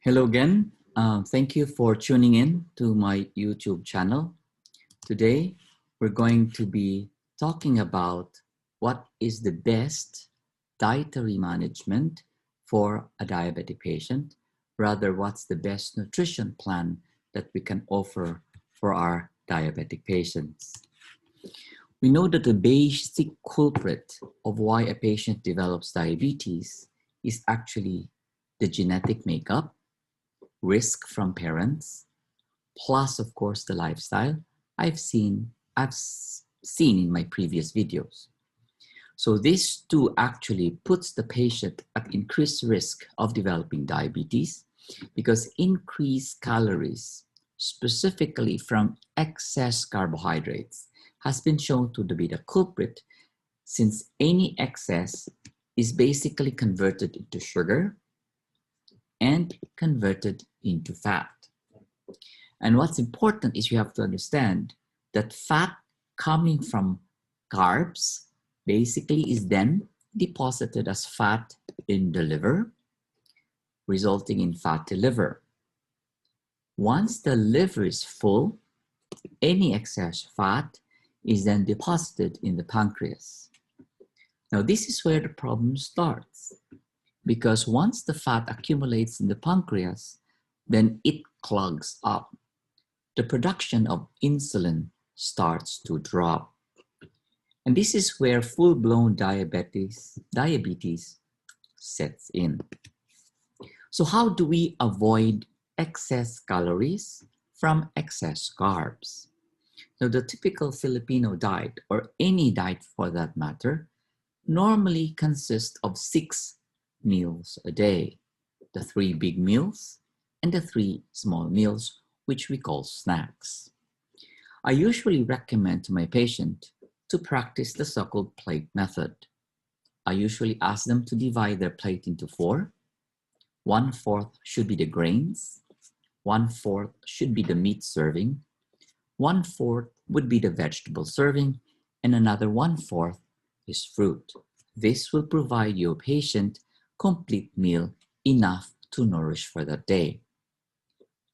Hello again. Thank you for tuning in to my YouTube channel. Today, we're going to be talking about what is the best dietary management for a diabetic patient. Rather, what's the best nutrition plan that we can offer for our diabetic patients. We know that the basic culprit of why a patient develops diabetes is actually the genetic makeup, risk from parents, plus of course the lifestyle I've seen in my previous videos. So this too actually puts the patient at increased risk of developing diabetes because increased calories, specifically from excess carbohydrates, has been shown to be the culprit, since any excess is basically converted into sugar and converted into fat. And what's important is you have to understand that fat coming from carbs basically is then deposited as fat in the liver, resulting in fatty liver. Once the liver is full, any excess fat is then deposited in the pancreas. Now, this is where the problem starts, because once the fat accumulates in the pancreas, then it clogs up. The production of insulin starts to drop. And this is where full-blown diabetes sets in. So how do we avoid excess calories from excess carbs? Now, the typical Filipino diet, or any diet for that matter, normally consists of 6 meals a day, the 3 big meals and the 3 small meals, which we call snacks. I usually recommend to my patient to practice the so-called plate method. I usually ask them to divide their plate into 4. 1/4 should be the grains, 1/4 should be the meat serving, 1/4 would be the vegetable serving, and another 1/4 is fruit. This will provide your patient complete meal enough to nourish for that day.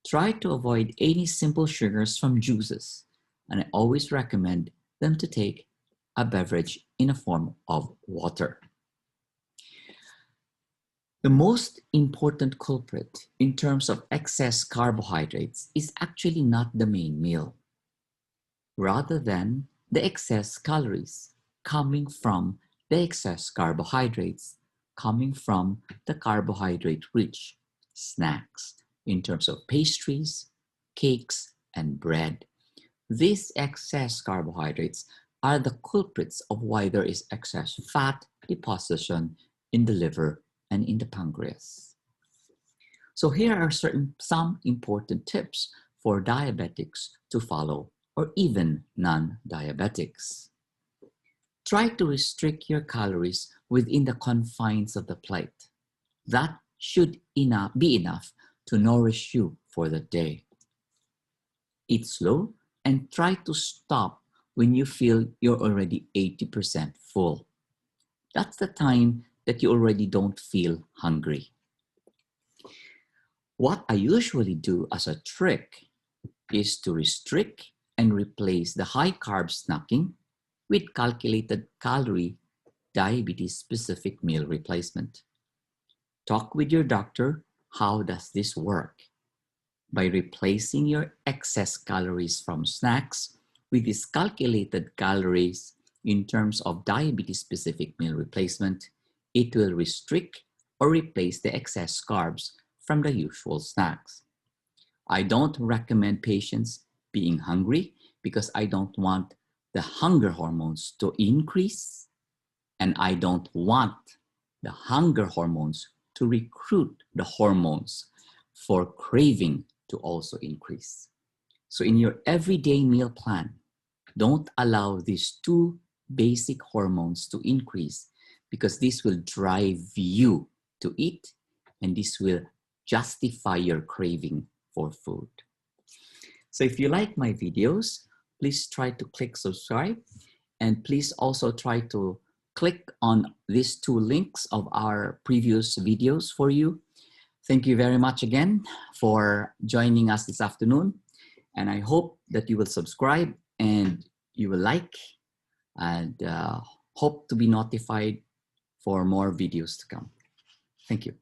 Try to avoid any simple sugars from juices, and I always recommend them to take a beverage in a form of water. The most important culprit in terms of excess carbohydrates is actually not the main meal, rather than the excess calories coming from the excess carbohydrates coming from the carbohydrate-rich snacks in terms of pastries, cakes, and bread. These excess carbohydrates are the culprits of why there is excess fat deposition in the liver and in the pancreas. So here are some important tips for diabetics to follow, or even non-diabetics. Try to restrict your calories within the confines of the plate. That should be enough to nourish you for the day. Eat slow and try to stop when you feel you're already 80% full. That's the time that you already don't feel hungry. What I usually do as a trick is to restrict and replace the high carb snacking with calculated calorie diabetes-specific meal replacement. Talk with your doctor. How does this work? By replacing your excess calories from snacks with these calculated calories in terms of diabetes-specific meal replacement, it will restrict or replace the excess carbs from the usual snacks. I don't recommend patients being hungry because I don't want the hunger hormones to increase, and I don't want the hunger hormones to recruit the hormones for craving to also increase. So in your everyday meal plan, don't allow these 2 basic hormones to increase, because this will drive you to eat, and this will justify your craving for food. So if you like my videos, please try to click subscribe, and please also try to click on these 2 links of our previous videos for you. Thank you very much again for joining us this afternoon. And I hope that you will subscribe and you will like and hope to be notified for more videos to come. Thank you.